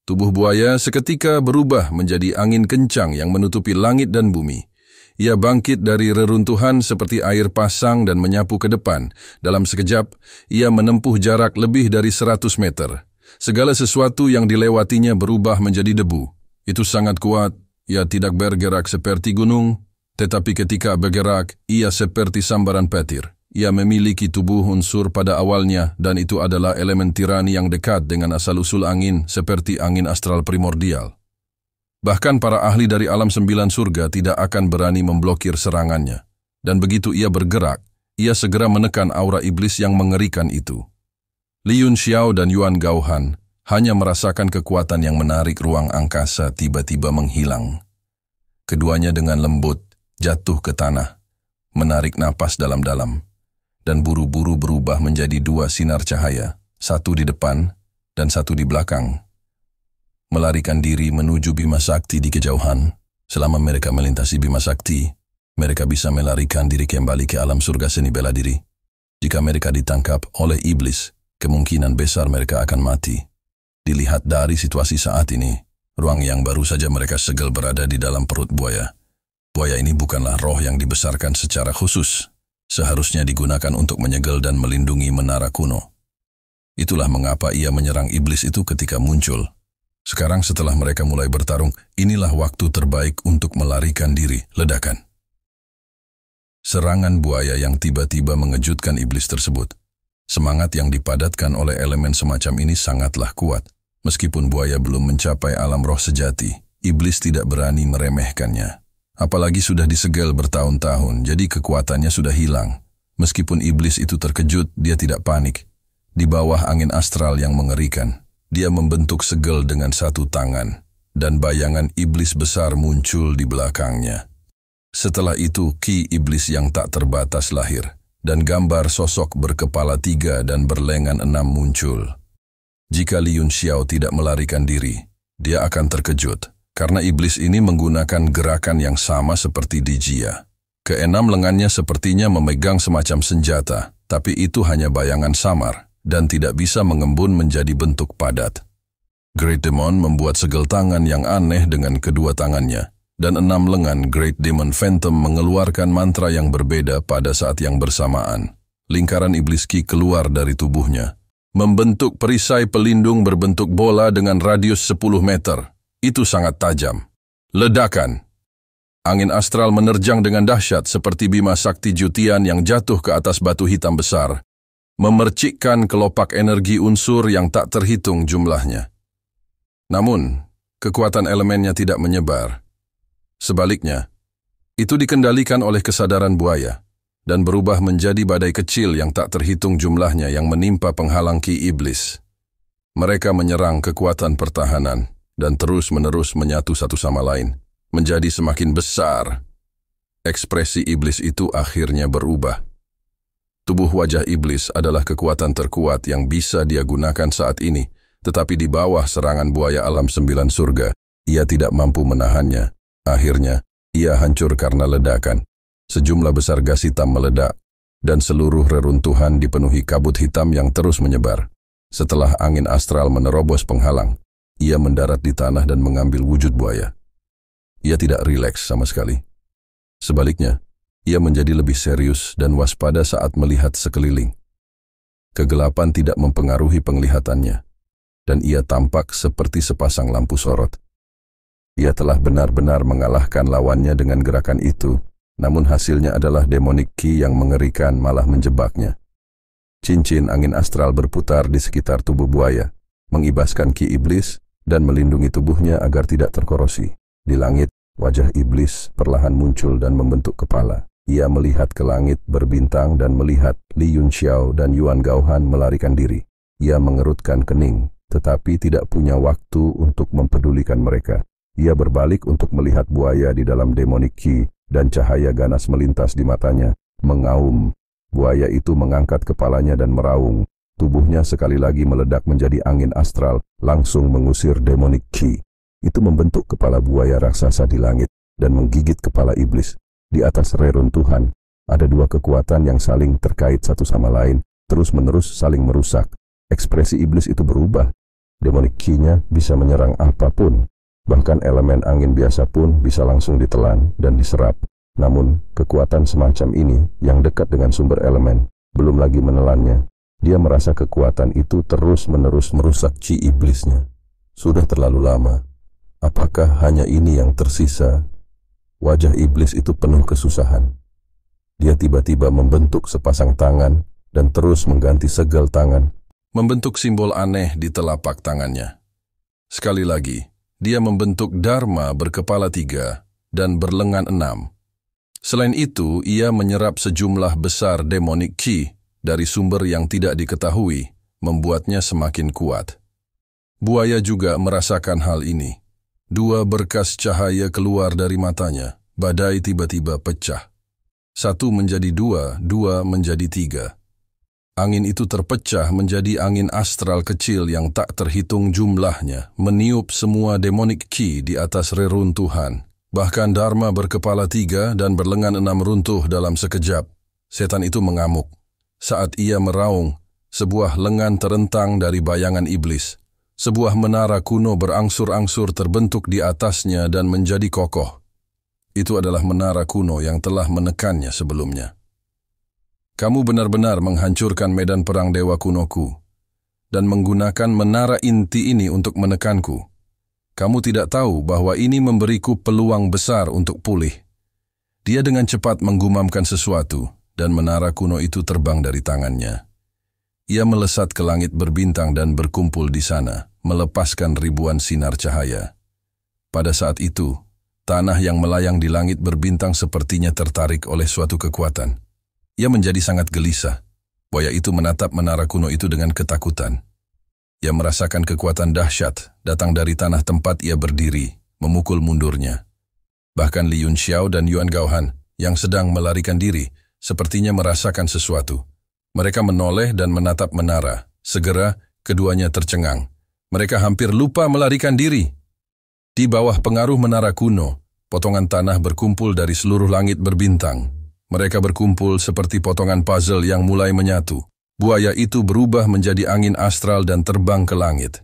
Tubuh buaya seketika berubah menjadi angin kencang yang menutupi langit dan bumi. Ia bangkit dari reruntuhan seperti air pasang dan menyapu ke depan. Dalam sekejap, ia menempuh jarak lebih dari 100 meter. Segala sesuatu yang dilewatinya berubah menjadi debu. Itu sangat kuat, ia tidak bergerak seperti gunung, tetapi ketika bergerak, ia seperti sambaran petir. Ia memiliki tubuh unsur pada awalnya dan itu adalah elemen tirani yang dekat dengan asal-usul angin seperti angin astral primordial. Bahkan para ahli dari alam 9 surga tidak akan berani memblokir serangannya. Dan begitu ia bergerak, ia segera menekan aura iblis yang mengerikan itu. Li Yunxiao dan Yuan Gaohan hanya merasakan kekuatan yang menarik ruang angkasa tiba-tiba menghilang. Keduanya dengan lembut jatuh ke tanah, menarik napas dalam-dalam. Dan buru-buru berubah menjadi 2 sinar cahaya, satu di depan dan satu di belakang. Melarikan diri menuju Bima Sakti di kejauhan. Selama mereka melintasi Bima Sakti, mereka bisa melarikan diri kembali ke alam surga seni bela diri. Jika mereka ditangkap oleh iblis, kemungkinan besar mereka akan mati. Dilihat dari situasi saat ini, ruang yang baru saja mereka segel berada di dalam perut buaya. Buaya ini bukanlah roh yang dibesarkan secara khusus. Seharusnya digunakan untuk menyegel dan melindungi menara kuno. Itulah mengapa ia menyerang iblis itu ketika muncul. Sekarang setelah mereka mulai bertarung, inilah waktu terbaik untuk melarikan diri, ledakan. Serangan buaya yang tiba-tiba mengejutkan iblis tersebut. Semangat yang dipadatkan oleh elemen semacam ini sangatlah kuat. Meskipun buaya belum mencapai alam roh sejati, iblis tidak berani meremehkannya. Apalagi sudah disegel bertahun-tahun, jadi kekuatannya sudah hilang. Meskipun iblis itu terkejut, dia tidak panik. Di bawah angin astral yang mengerikan, dia membentuk segel dengan satu tangan, dan bayangan iblis besar muncul di belakangnya. Setelah itu, ki iblis yang tak terbatas lahir, dan gambar sosok berkepala 3 dan berlengan 6 muncul. Jika Li Yunxiao tidak melarikan diri, dia akan terkejut. Karena iblis ini menggunakan gerakan yang sama seperti di Jia. Keenam lengannya sepertinya memegang semacam senjata, tapi itu hanya bayangan samar dan tidak bisa mengembun menjadi bentuk padat. Great Demon membuat segel tangan yang aneh dengan kedua tangannya, dan 6 lengan Great Demon Phantom mengeluarkan mantra yang berbeda pada saat yang bersamaan. Lingkaran iblis Ki keluar dari tubuhnya, membentuk perisai pelindung berbentuk bola dengan radius 10 meter. Itu sangat tajam. Ledakan. Angin astral menerjang dengan dahsyat seperti Bima Sakti Jutian yang jatuh ke atas batu hitam besar, memercikkan kelopak energi unsur yang tak terhitung jumlahnya. Namun, kekuatan elemennya tidak menyebar. Sebaliknya, itu dikendalikan oleh kesadaran buaya dan berubah menjadi badai kecil yang tak terhitung jumlahnya yang menimpa penghalang ki iblis. Mereka menyerang kekuatan pertahanan dan terus-menerus menyatu satu sama lain, menjadi semakin besar. Ekspresi iblis itu akhirnya berubah. Tubuh wajah iblis adalah kekuatan terkuat yang bisa dia gunakan saat ini, tetapi di bawah serangan buaya alam 9 surga, ia tidak mampu menahannya. Akhirnya, ia hancur karena ledakan. Sejumlah besar gas hitam meledak, dan seluruh reruntuhan dipenuhi kabut hitam yang terus menyebar. Setelah angin astral menerobos penghalang, ia mendarat di tanah dan mengambil wujud buaya. Ia tidak rileks sama sekali. Sebaliknya, ia menjadi lebih serius dan waspada saat melihat sekeliling. Kegelapan tidak mempengaruhi penglihatannya, dan ia tampak seperti sepasang lampu sorot. Ia telah benar-benar mengalahkan lawannya dengan gerakan itu, namun hasilnya adalah demonic ki yang mengerikan malah menjebaknya. Cincin angin astral berputar di sekitar tubuh buaya, mengibaskan ki iblis, dan melindungi tubuhnya agar tidak terkorosi. Di langit, wajah iblis perlahan muncul dan membentuk kepala. Ia melihat ke langit berbintang dan melihat Li Yunxiao dan Yuan Gaohan melarikan diri. Ia mengerutkan kening, tetapi tidak punya waktu untuk mempedulikan mereka. Ia berbalik untuk melihat buaya di dalam demonic ki, dan cahaya ganas melintas di matanya, mengaum. Buaya itu mengangkat kepalanya dan meraung. Tubuhnya sekali lagi meledak menjadi angin astral, langsung mengusir demonic ki. Itu membentuk kepala buaya raksasa di langit dan menggigit kepala iblis. Di atas reruntuhan, ada 2 kekuatan yang saling terkait satu sama lain, terus-menerus saling merusak. Ekspresi iblis itu berubah. Demonic Ki-nya bisa menyerang apapun, bahkan elemen angin biasa pun bisa langsung ditelan dan diserap. Namun, kekuatan semacam ini yang dekat dengan sumber elemen, belum lagi menelannya. Dia merasa kekuatan itu terus-menerus merusak Chi iblisnya. Sudah terlalu lama. Apakah hanya ini yang tersisa? Wajah iblis itu penuh kesusahan. Dia tiba-tiba membentuk sepasang tangan dan terus mengganti segel tangan, membentuk simbol aneh di telapak tangannya. Sekali lagi, dia membentuk Dharma berkepala 3 dan berlengan 6. Selain itu, ia menyerap sejumlah besar demonic Ki dari sumber yang tidak diketahui, membuatnya semakin kuat. Buaya juga merasakan hal ini. 2 berkas cahaya keluar dari matanya, badai tiba-tiba pecah. 1 menjadi 2, 2 menjadi 3. Angin itu terpecah menjadi angin astral kecil yang tak terhitung jumlahnya, meniup semua demonic Ki di atas reruntuhan. Bahkan Dharma berkepala 3 dan berlengan 6 runtuh dalam sekejap. Setan itu mengamuk. Saat ia meraung, sebuah lengan terentang dari bayangan iblis. Sebuah menara kuno berangsur-angsur terbentuk di atasnya dan menjadi kokoh. Itu adalah menara kuno yang telah menekannya sebelumnya. Kamu benar-benar menghancurkan medan perang dewa kunoku dan menggunakan menara inti ini untuk menekanku. Kamu tidak tahu bahwa ini memberiku peluang besar untuk pulih. Dia dengan cepat menggumamkan sesuatu dan menara kuno itu terbang dari tangannya. Ia melesat ke langit berbintang dan berkumpul di sana, melepaskan ribuan sinar cahaya. Pada saat itu, tanah yang melayang di langit berbintang sepertinya tertarik oleh suatu kekuatan. Ia menjadi sangat gelisah. Buaya itu menatap menara kuno itu dengan ketakutan. Ia merasakan kekuatan dahsyat datang dari tanah tempat ia berdiri, memukul mundurnya. Bahkan Li Yunxiao dan Yuan Gaohan yang sedang melarikan diri sepertinya merasakan sesuatu. Mereka menoleh dan menatap menara. Segera, keduanya tercengang. Mereka hampir lupa melarikan diri. Di bawah pengaruh menara kuno, potongan tanah berkumpul dari seluruh langit berbintang. Mereka berkumpul seperti potongan puzzle yang mulai menyatu. Buaya itu berubah menjadi angin astral dan terbang ke langit.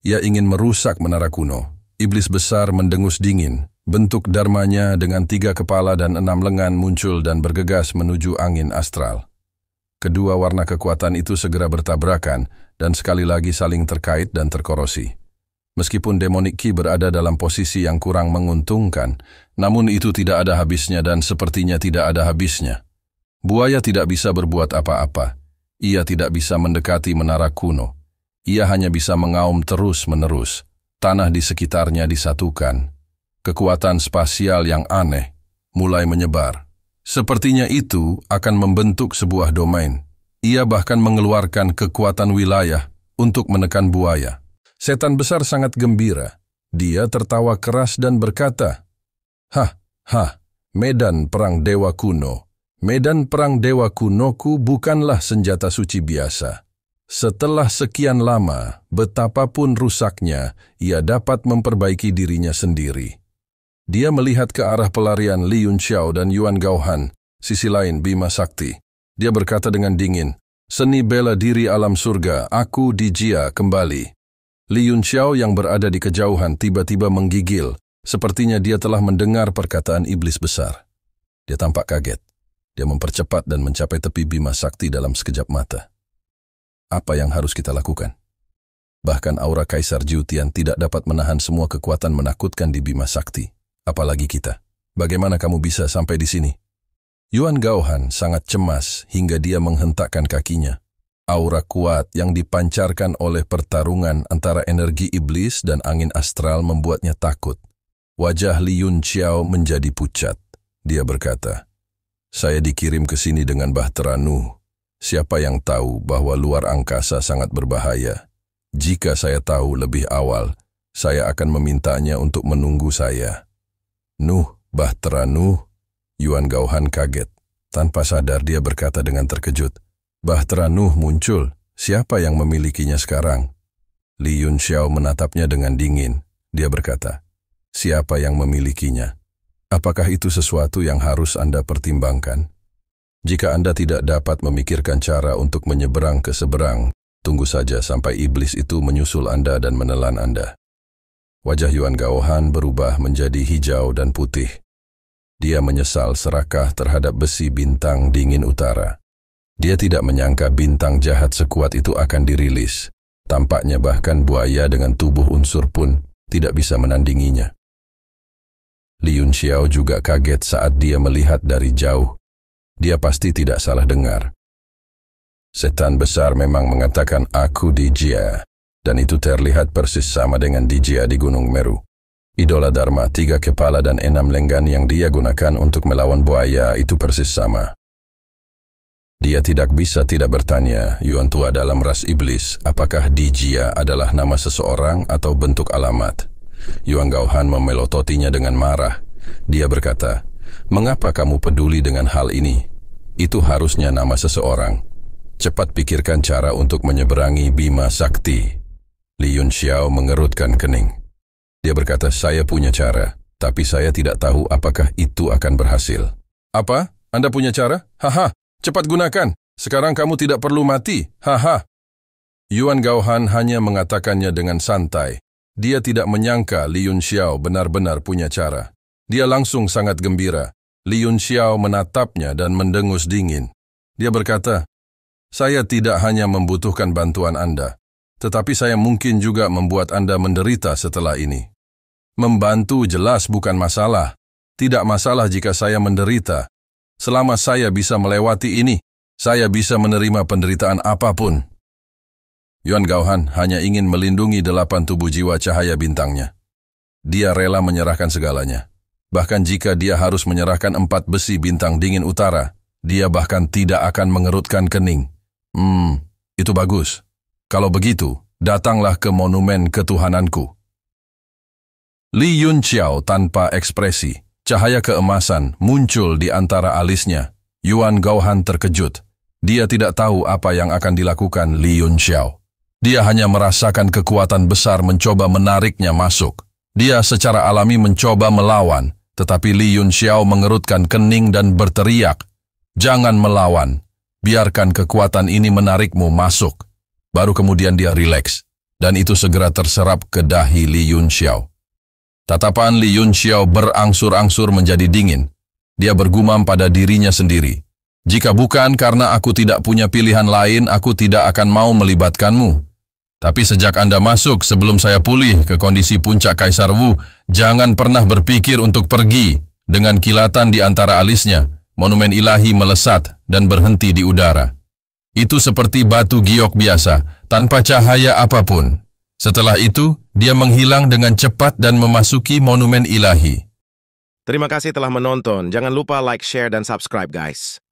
Ia ingin merusak menara kuno. Iblis besar mendengus dingin. Bentuk dharmanya dengan 3 kepala dan 6 lengan muncul dan bergegas menuju angin astral. Kedua warna kekuatan itu segera bertabrakan dan sekali lagi saling terkait dan terkorosi. Meskipun demonic Ki berada dalam posisi yang kurang menguntungkan, namun itu tidak ada habisnya dan sepertinya tidak ada habisnya. Buaya tidak bisa berbuat apa-apa. Ia tidak bisa mendekati menara kuno. Ia hanya bisa mengaum terus-menerus. Tanah di sekitarnya disatukan. Kekuatan spasial yang aneh mulai menyebar. Sepertinya itu akan membentuk sebuah domain. Ia bahkan mengeluarkan kekuatan wilayah untuk menekan buaya. Setan besar sangat gembira. Dia tertawa keras dan berkata, "Hah, medan perang dewa kuno. Medan perang dewa kunoku bukanlah senjata suci biasa. Setelah sekian lama, betapapun rusaknya, ia dapat memperbaiki dirinya sendiri." Dia melihat ke arah pelarian Li Yunxiao dan Yuan Gaohan, sisi lain Bima Sakti. Dia berkata dengan dingin, "Seni bela diri alam surga, aku di Jia kembali." Li Yunxiao yang berada di kejauhan tiba-tiba menggigil, sepertinya dia telah mendengar perkataan iblis besar. Dia tampak kaget. Dia mempercepat dan mencapai tepi Bima Sakti dalam sekejap mata. Apa yang harus kita lakukan? Bahkan aura Kaisar Jiutian tidak dapat menahan semua kekuatan menakutkan di Bima Sakti. Apalagi kita. Bagaimana kamu bisa sampai di sini? Yuan Gaohan sangat cemas hingga dia menghentakkan kakinya. Aura kuat yang dipancarkan oleh pertarungan antara energi iblis dan angin astral membuatnya takut. Wajah Li Yunxiao menjadi pucat. Dia berkata, "Saya dikirim ke sini dengan Bahtera Nuh. Siapa yang tahu bahwa luar angkasa sangat berbahaya? Jika saya tahu lebih awal, saya akan memintanya untuk menunggu saya." "Nuh, Bahtera Nuh?" Yuan Gaohan kaget. Tanpa sadar dia berkata dengan terkejut, "Bahtera Nuh muncul. Siapa yang memilikinya sekarang?" Li Yunxiao menatapnya dengan dingin. Dia berkata, "Siapa yang memilikinya? Apakah itu sesuatu yang harus Anda pertimbangkan? Jika Anda tidak dapat memikirkan cara untuk menyeberang ke seberang, Tunggu saja sampai iblis itu menyusul Anda dan menelan Anda. Wajah Yuan Gaohan berubah menjadi hijau dan putih. Dia menyesal serakah terhadap besi bintang dingin utara. Dia tidak menyangka bintang jahat sekuat itu akan dirilis. Tampaknya bahkan buaya dengan tubuh unsur pun tidak bisa menandinginya. Li Yunxiao juga kaget saat dia melihat dari jauh. Dia pasti tidak salah dengar. Setan besar memang mengatakan aku di Jia, dan itu terlihat persis sama dengan di Jia di Gunung Meru. Idola Dharma 3 kepala dan 6 lenggan yang dia gunakan untuk melawan buaya itu persis sama. Dia tidak bisa tidak bertanya, Yuan Tua dalam ras iblis, apakah di Jia adalah nama seseorang atau bentuk alamat. Yuan Gaohan memelototinya dengan marah. Dia berkata, mengapa kamu peduli dengan hal ini? Itu harusnya nama seseorang. Cepat pikirkan cara untuk menyeberangi Bima Sakti. Li Yunxiao mengerutkan kening. Dia berkata, saya punya cara, tapi saya tidak tahu apakah itu akan berhasil. Apa? Anda punya cara? Haha, cepat gunakan. Sekarang kamu tidak perlu mati. Haha. Yuan Gaohan hanya mengatakannya dengan santai. Dia tidak menyangka Li Yunxiao benar-benar punya cara. Dia langsung sangat gembira. Li Yunxiao menatapnya dan mendengus dingin. Dia berkata, saya tidak hanya membutuhkan bantuan Anda, tetapi saya mungkin juga membuat Anda menderita setelah ini. Membantu jelas bukan masalah. Tidak masalah jika saya menderita. Selama saya bisa melewati ini, saya bisa menerima penderitaan apapun. Yuan Gaohan hanya ingin melindungi 8 tubuh jiwa cahaya bintangnya. Dia rela menyerahkan segalanya. Bahkan jika dia harus menyerahkan 4 besi bintang dingin utara, dia bahkan tidak akan mengerutkan kening. Itu bagus. Kalau begitu, datanglah ke monumen ketuhananku. Li Yunxiao tanpa ekspresi, cahaya keemasan muncul di antara alisnya. Yuan Gaohan terkejut. Dia tidak tahu apa yang akan dilakukan Li Yunxiao. Dia hanya merasakan kekuatan besar mencoba menariknya masuk. Dia secara alami mencoba melawan, tetapi Li Yunxiao mengerutkan kening dan berteriak, jangan melawan. Biarkan kekuatan ini menarikmu masuk. Baru kemudian dia rileks, dan itu segera terserap ke dahi Li Yunxiao. Tatapan Li Yunxiao berangsur-angsur menjadi dingin. Dia bergumam pada dirinya sendiri. Jika bukan karena aku tidak punya pilihan lain, aku tidak akan mau melibatkanmu. Tapi sejak Anda masuk sebelum saya pulih ke kondisi puncak Kaisar Wu, jangan pernah berpikir untuk pergi. Dengan kilatan di antara alisnya, monumen ilahi melesat dan berhenti di udara. Itu seperti batu giok biasa, tanpa cahaya apapun. Setelah itu, dia menghilang dengan cepat dan memasuki monumen ilahi. Terima kasih telah menonton. Jangan lupa like, share, dan subscribe guys.